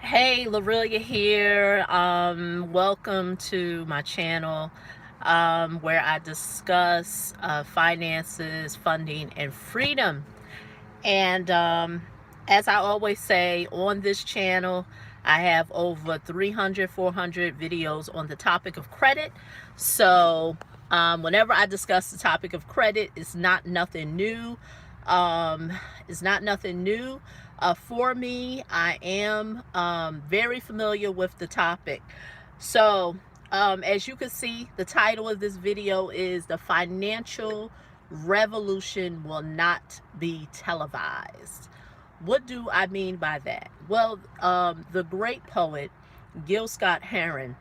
Hey, Lorelia here. Welcome to my channel where I discuss finances, funding, and freedom. And as I always say on this channel, I have over 300, 400 videos on the topic of credit. So whenever I discuss the topic of credit, it's not nothing new. Um, it's not nothing new for me. I am very familiar with the topic. So as you can see, the title of this video is "The Financial Revolution Will Not Be Televised." What do I mean by that? Well, the great poet Gil Scott Heron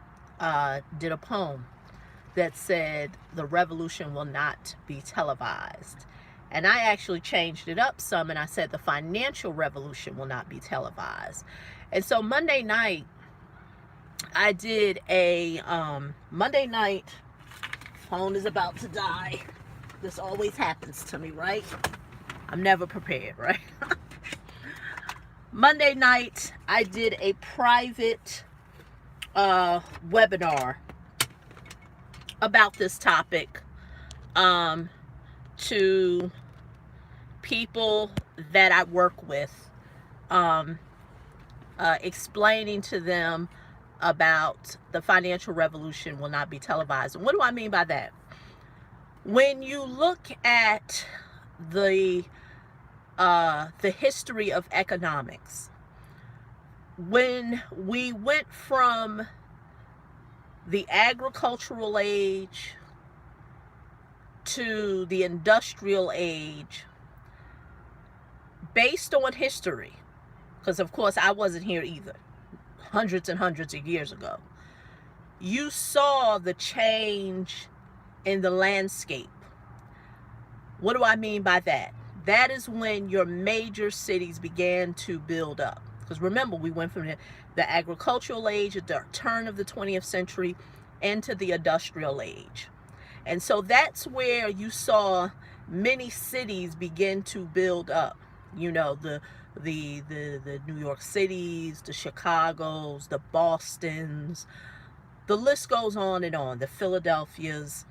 did a poem that said the revolution will not be televised. And I actually changed it up some and I said the financial revolution will not be televised. And so Monday night, I did a Monday night, phone is about to die. This always happens to me, right? I'm never prepared, right? Monday night, I did a private webinar about this topic to people that I work with, explaining to them about the financial revolution will not be televised. And what do I mean by that? When you look at the history of economics, when we went from the agricultural age to the industrial age, based on history, because of course I wasn't here either, hundreds and hundreds of years ago, you saw the change in the landscape. What do I mean by that? That is when your major cities began to build up. Because remember, we went from the agricultural age at the turn of the 20th century into the industrial age. And so that's where you saw many cities begin to build up. You know, the New York Cities, the Chicagos, the Bostons, the list goes on and on. The Philadelphias,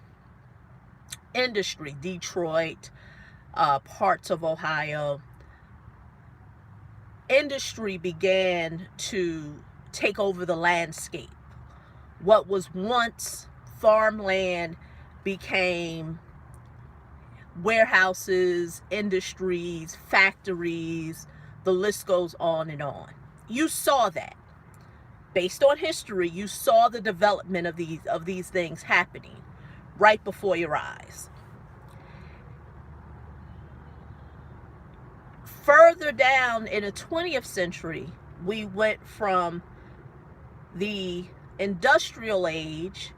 industry, Detroit, parts of Ohio. Industry began to take over the landscape. What was once farmland became warehouses, industries, factories, the list goes on and on. You saw that. Based on history, you saw the development of these things happening right before your eyes. Further down in the 20th century, we went from the industrial age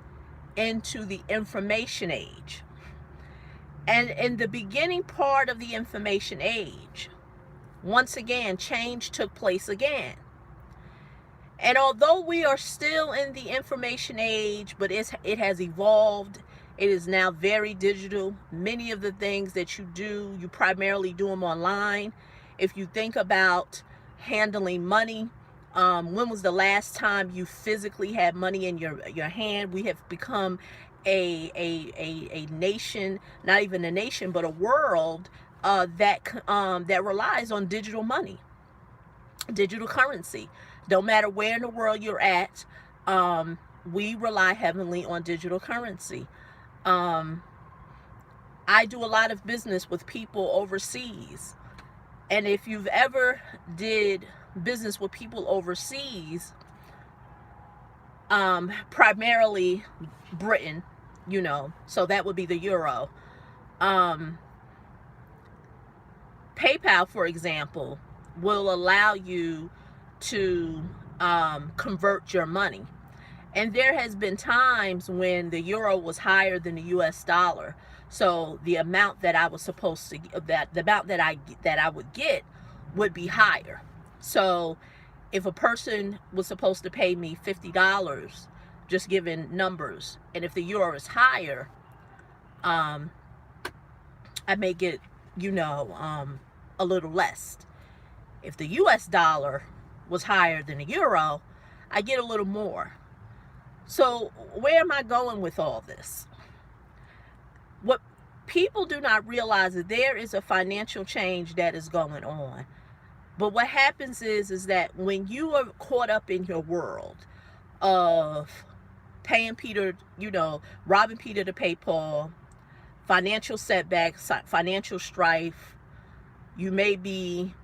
into the information age. And in the beginning part of the information age, once again, change took place again. And although we are still in the information age, but it has evolved. It is now very digital. Many of the things that you do, you primarily do them online. If you think about handling money, when was the last time you physically had money in your hand? We have become a nation, not even a nation, but a world that relies on digital money, digital currency. Don't matter where in the world you're at, we rely heavily on digital currency. I do a lot of business with people overseas. And if you've ever did business with people overseas, primarily Britain, you know, so that would be the euro. PayPal, for example, will allow you to convert your money. And there has been times when the euro was higher than the US dollar. So the amount that I was supposed to, the amount that I would get would be higher. So if a person was supposed to pay me $50, just giving numbers, and if the euro is higher, I may get, you know, a little less. If the US dollar was higher than the euro, I get a little more. So where am I going with all this? What people do not realize is there is a financial change that is going on. But what happens is that when you are caught up in your world of paying Peter, robbing Peter to pay Paul, financial setbacks, financial strife, you may be,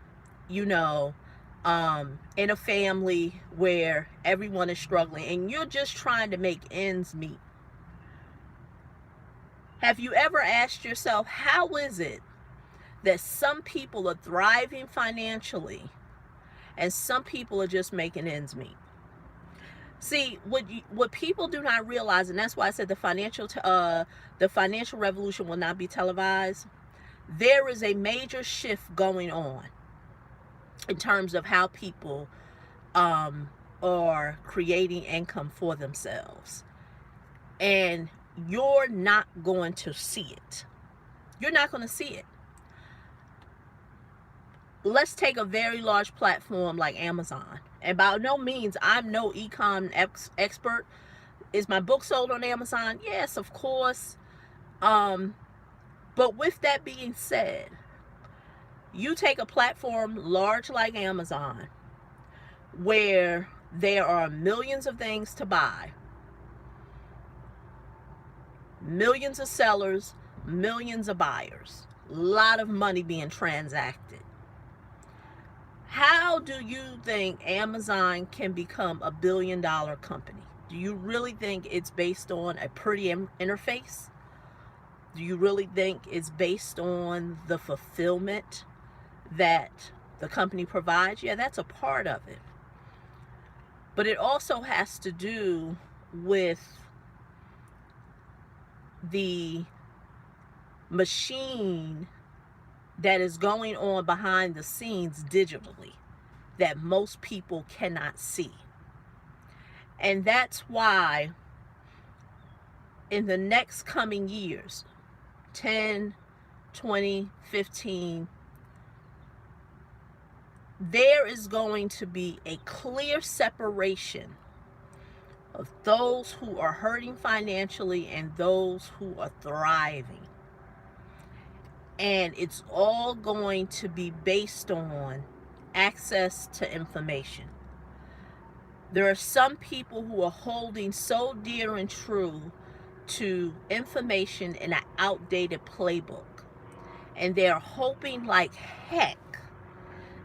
in a family where everyone is struggling and you're just trying to make ends meet. Have you ever asked yourself, how is it that some people are thriving financially and some people are just making ends meet? See, what people do not realize, and that's why I said the financial revolution will not be televised. There is a major shift going on in terms of how people are creating income for themselves, and you're not going to see it. You're not going to see it. Let's take a very large platform like Amazon. And by no means, I'm no e-com expert. Is my book sold on Amazon? Yes, of course. But with that being said, you take a platform large like Amazon, where there are millions of things to buy, millions of sellers, millions of buyers, a lot of money being transacted. How do you think Amazon can become a billion-dollar company? Do you really think it's based on a pretty interface? Do you really think it's based on the fulfillment that the company provides? Yeah, that's a part of it. But it also has to do with the machine that is going on behind the scenes digitally that most people cannot see. And that's why in the next coming years, 10, 20, 15, there is going to be a clear separation of those who are hurting financially and those who are thriving. And it's all going to be based on access to information. There are some people who are holding so dear and true to information in an outdated playbook. And they're hoping like heck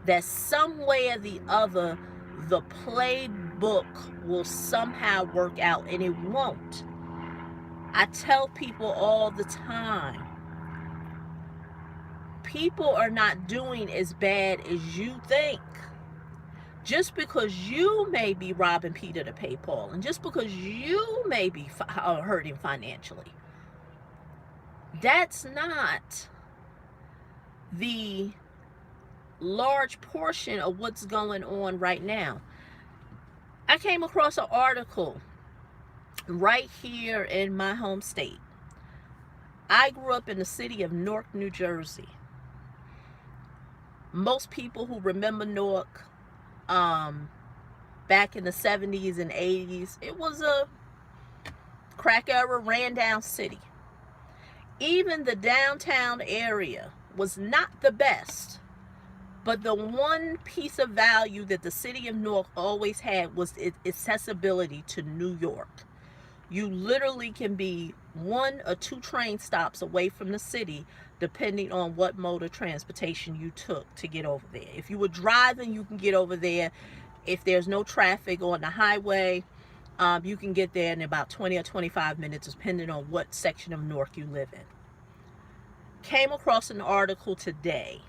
that some way or the other, the playbook will somehow work out, and it won't. I tell people all the time, people are not doing as bad as you think. Just because you may be robbing Peter to pay Paul, and just because you may be hurting financially, that's not the large portion of what's going on right now. I came across an article right here in my home state. I grew up in the city of Newark, New Jersey. Most people who remember Newark back in the 70s and 80s, it was a crack era, ran down city. Even the downtown area was not the best, but the one piece of value that the city of Newark always had was its accessibility to New York. You literally can be 1 or 2 train stops away from the city, depending on what mode of transportation you took to get over there. If you were driving, you can get over there. If there's no traffic on the highway, you can get there in about 20 or 25 minutes, depending on what section of Newark you live in. Came across an article today.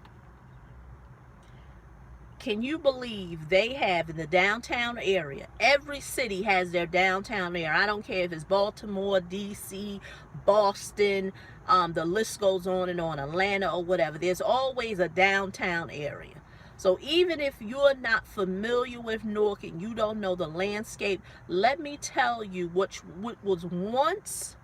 Can you believe they have in the downtown area? Every city has their downtown area. I don't care if it's Baltimore, DC, Boston, the list goes on and on, Atlanta or whatever. There's always a downtown area. So even if you're not familiar with Newark and you don't know the landscape, let me tell you what was once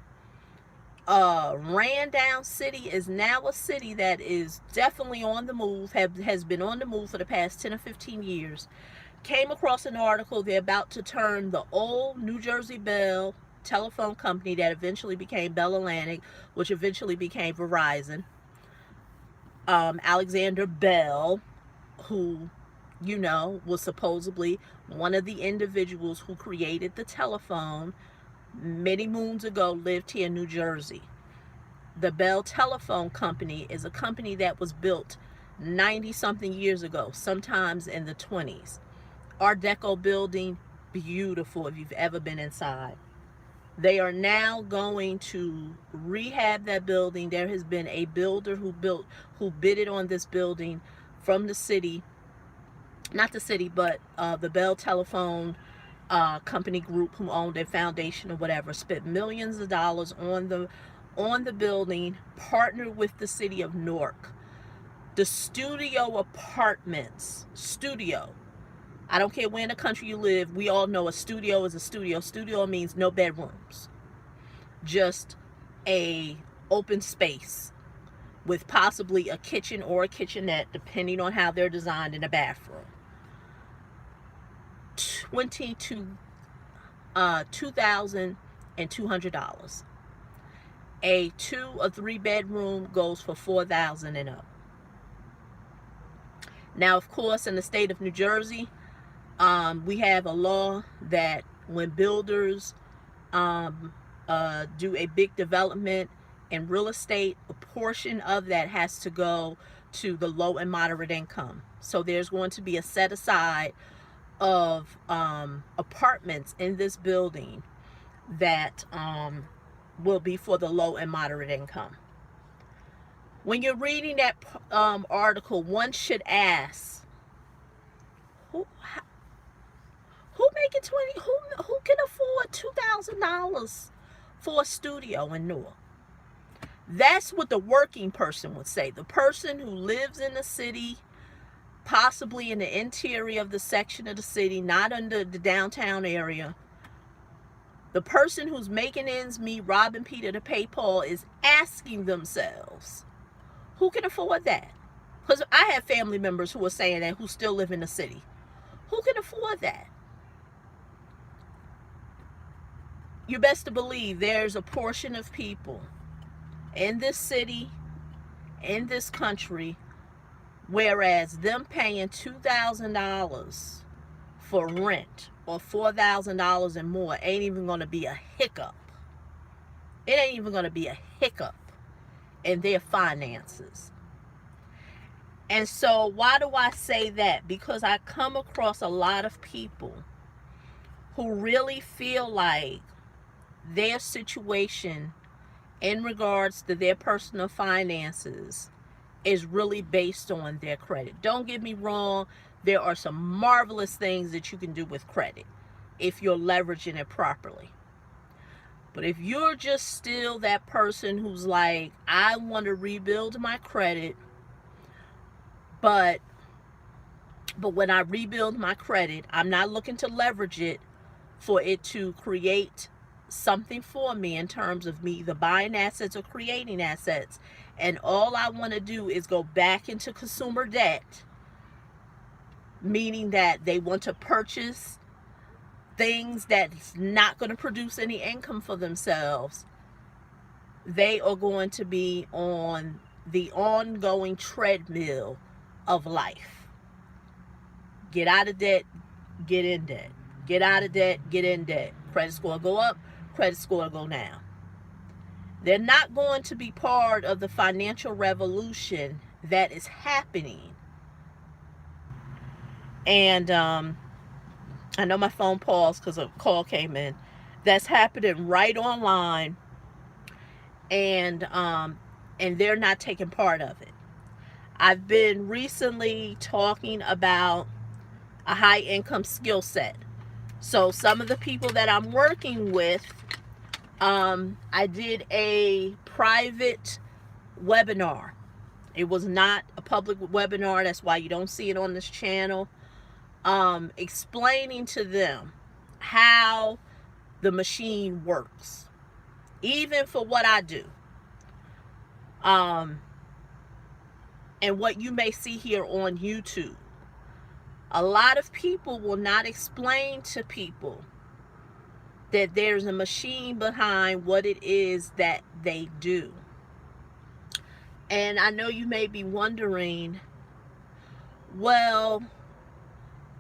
a ran down city is now a city that is definitely on the move, has been on the move for the past 10 or 15 years. came across an article. They're about to turn the old New Jersey Bell telephone company that eventually became Bell Atlantic, which eventually became Verizon. Alexander Bell, who, was supposedly one of the individuals who created the telephone many moons ago, lived here in New Jersey. The Bell Telephone Company is a company that was built 90 something years ago, sometimes in the 20s. Art Deco building, beautiful if you've ever been inside. They are now going to rehab that building. There has been a builder who bidded on this building from the city, not the city, but the Bell Telephone Company group, who owned a foundation or whatever, spent millions of dollars on the building, partnered with the city of Newark. The studio apartments, I don't care where in the country you live, we all know a studio is a studio. Studio means no bedrooms, just a open space with possibly a kitchen or a kitchenette, depending on how they're designed, in a bathroom. $2,200. A 2 or 3 bedroom goes for $4,000 and up. Now, of course, in the state of New Jersey, we have a law that when builders do a big development in real estate, a portion of that has to go to the low and moderate income. So there's going to be a set aside of apartments in this building that will be for the low and moderate income. When you're reading that article, one should ask, who making who can afford $2,000 for a studio in Newark? That's what the working person would say. The person who lives in the city, possibly in the interior of the section of the city, not under the downtown area. The person who's making ends meet, robbing Peter to pay Paul, is asking themselves, who can afford that? Because I have family members who are saying that, who still live in the city. Who can afford that? You best to believe there's a portion of people in this city, in this country, whereas them paying $2,000 for rent or $4,000 and more ain't even going to be a hiccup. It ain't even going to be a hiccup in their finances. And so why do I say that? Because I come across a lot of people who really feel like their situation in regards to their personal finances is really based on their credit. Don't get me wrong, there are some marvelous things that you can do with credit if you're leveraging it properly. But if you're just still that person who's like, I want to rebuild my credit, but when I rebuild my credit, I'm not looking to leverage it for it to create something for me in terms of me either buying assets or creating assets, and all I want to do is go back into consumer debt, meaning that they want to purchase things that's not going to produce any income for themselves, they are going to be on the ongoing treadmill of life. Get out of debt, get in debt. Get out of debt, get in debt. Credit score go up, credit score go down. They're not going to be part of the financial revolution that is happening. And I know my phone paused because a call came in. That's happening right online, and they're not taking part of it. I've been recently talking about a high income skill set. So some of the people that I'm working with, I did a private webinar. It was not a public webinar. That's why you don't see it on this channel. Explaining to them how the machine works, even for what I do. And what you may see here on YouTube. A lot of people will not explain to people that there's a machine behind what it is that they do. And I know you may be wondering, well,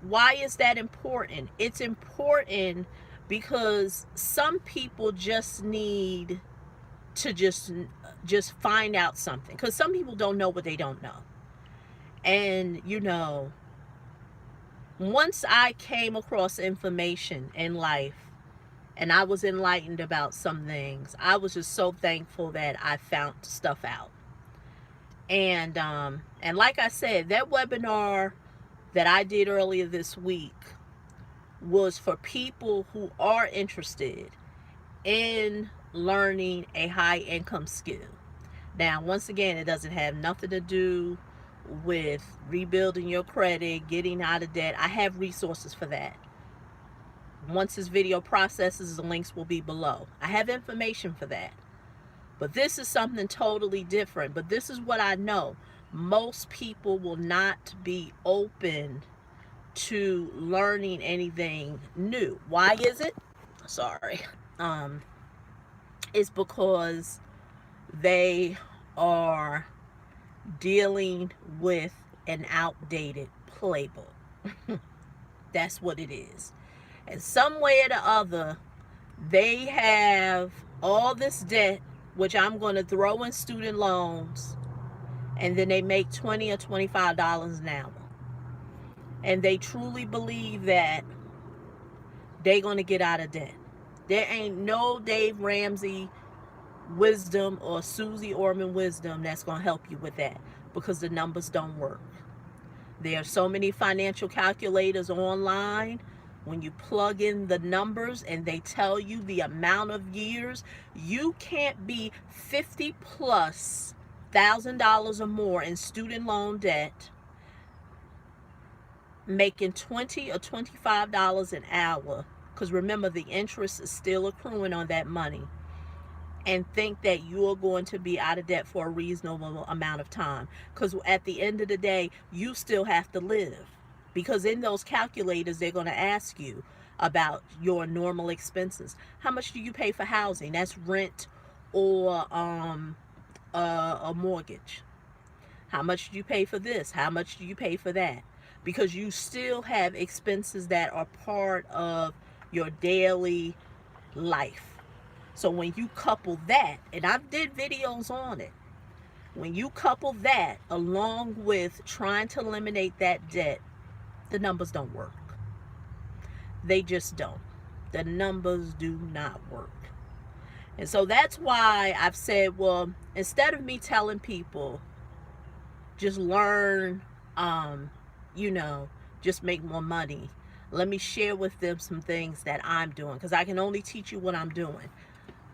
why is that important? It's important because some people just need to just find out something, because some people don't know what they don't know. And once I came across information in life and I was enlightened about some things, I was just so thankful that I found stuff out. And like I said, that webinar that I did earlier this week was for people who are interested in learning a high income skill. Now, once again, it doesn't have nothing to do with rebuilding your credit, getting out of debt. I have resources for that. Once this video processes, the links will be below. I have information for that. But this is something totally different. But this is what I know. Most people will not be open to learning anything new. Why is it? Sorry. It's because they are dealing with an outdated playbook. That's what it is. And some way or the other, they have all this debt, which I'm going to throw in student loans, and then they make $20 or $25 an hour. And they truly believe that they're going to get out of debt. There ain't no Dave Ramsey wisdom or Susie Orman wisdom that's going to help you with that, because the numbers don't work. There are so many financial calculators online. When you plug in the numbers and they tell you the amount of years, you can't be 50 plus $1,000 or more in student loan debt, making $20 or $25 an hour, because remember, the interest is still accruing on that money, and think that you're going to be out of debt for a reasonable amount of time. Because at the end of the day, you still have to live. Because in those calculators, they're going to ask you about your normal expenses. How much do you pay for housing? That's rent or a mortgage. How much do you pay for this? How much do you pay for that? Because you still have expenses that are part of your daily life. So when you couple that, and I did videos on it, when you couple that along with trying to eliminate that debt, the numbers don't work. They just don't. The numbers do not work. And so that's why I've said, well, instead of me telling people, just learn, just make more money, let me share with them some things that I'm doing, because I can only teach you what I'm doing.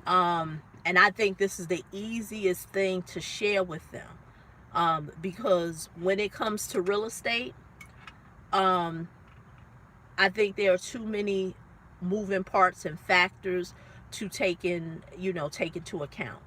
And I think this is the easiest thing to share with them, because when it comes to real estate, I think there are too many moving parts and factors to take into account.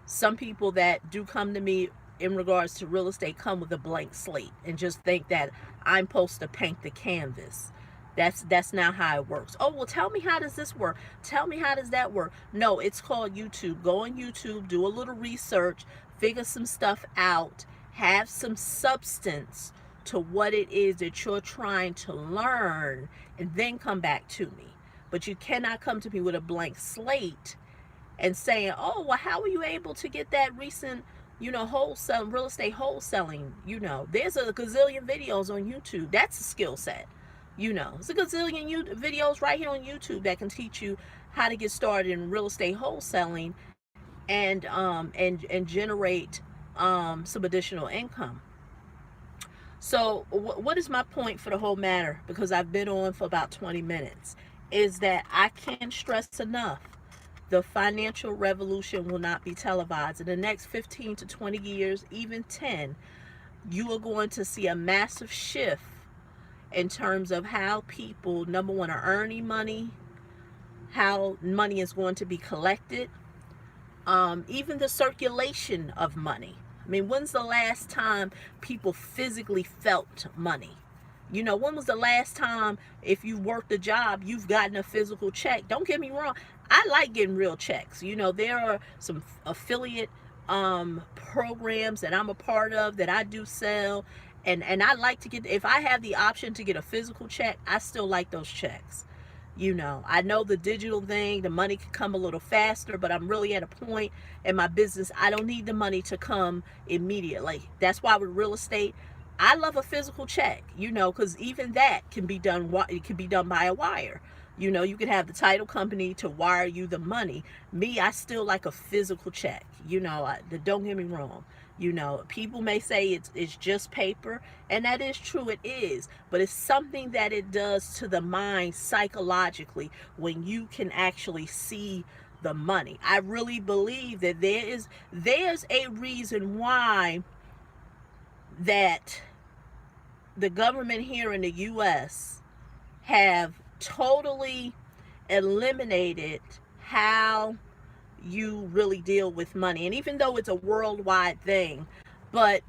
Some people that do come to me in regards to real estate come with a blank slate and just think that I'm supposed to paint the canvas. That's not how it works. Oh, well, tell me, how does this work? Tell me, how does that work? No, it's called YouTube. Go on YouTube, do a little research, figure some stuff out, have some substance to what it is that you're trying to learn, and then come back to me. But you cannot come to me with a blank slate and saying, oh, well, how were you able to get that recent, wholesale, real estate wholesaling? There's a gazillion videos on YouTube. That's a skill set. It's a gazillion videos right here on YouTube that can teach you how to get started in real estate wholesaling and generate some additional income. So what is my point for the whole matter? Because I've been on for about 20 minutes, is that I can't stress enough. The financial revolution will not be televised. In the next 15 to 20 years, even 10, you are going to see a massive shift in terms of how people, number one, are earning money, how money is going to be collected, even the circulation of money. I mean, when's the last time people physically felt money? You know, when was the last time, if you worked a job, you've gotten a physical check? Don't get me wrong. I like getting real checks. You know, there are some affiliate programs that I'm a part of that I do sell. And I like to get, if I have the option to get a physical check, I still like those checks. You know, I know the digital thing, the money can come a little faster, but I'm really at a point in my business, I don't need the money to come immediately. That's why with real estate, I love a physical check, you know, because even that can be done, it can be done by a wire. You know, you could have the title company to wire you the money. Me, I still like a physical check. You know, don't get me wrong. You know, people may say it's just paper, and that is true, it is. But it's something that it does to the mind psychologically when you can actually see the money. I really believe that there's a reason why that the government here in the US have totally eliminated how you really deal with money. And even though it's a worldwide thing, but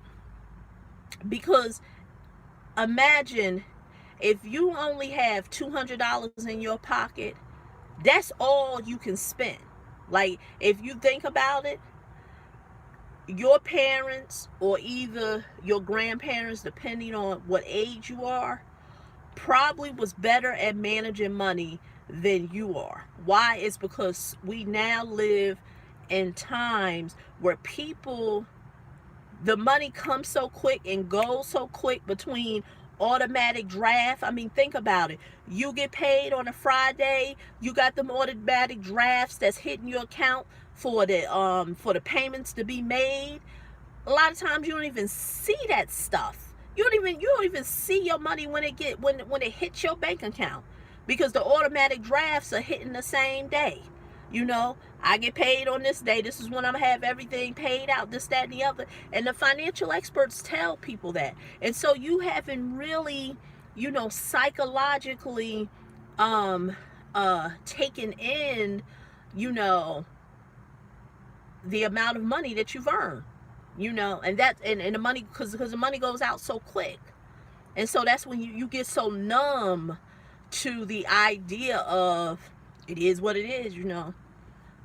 because imagine if you only have $200 in your pocket, that's all you can spend. Like, if you think about it, your parents or either your grandparents, depending on what age you are, probably was better at managing money than you are. Why? It's because we now live in times where people, the money comes so quick and goes so quick between automatic draft. I mean, think about it. You get paid on a Friday, you got them automatic drafts that's hitting your account for the payments to be made. A lot of times you don't even see that stuff. You don't even see your money when it hits your bank account, because the automatic drafts are hitting the same day. You know, I get paid on this day. This is when I'm gonna have everything paid out, this, that, and the other. And the financial experts tell people that. And so you haven't really, you know, psychologically taken in, you know, the amount of money that you've earned. You know, and the money, because the money goes out so quick. And so that's when you get so numb to the idea of it is what it is, you know.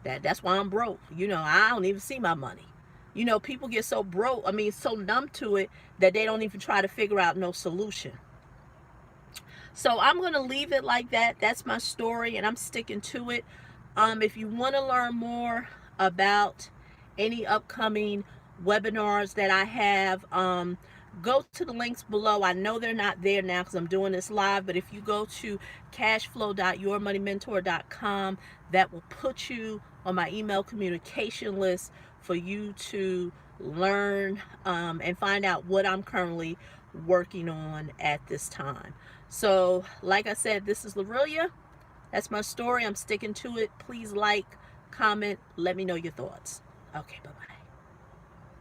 That's why I'm broke. You know, I don't even see my money. You know, people get so broke, I mean, so numb to it that they don't even try to figure out no solution. So I'm going to leave it like that. That's my story, and I'm sticking to it. If you want to learn more about any upcoming webinars that I have, go to the links below. I know they're not there now because I'm doing this live, but if you go to cashflow.yourmoneymentor.com, that will put you on my email communication list for you to learn and find out what I'm currently working on at this time. So, like I said, this is Lorelia. That's my story. I'm sticking to it. Please like, comment, let me know your thoughts. Okay, bye-bye.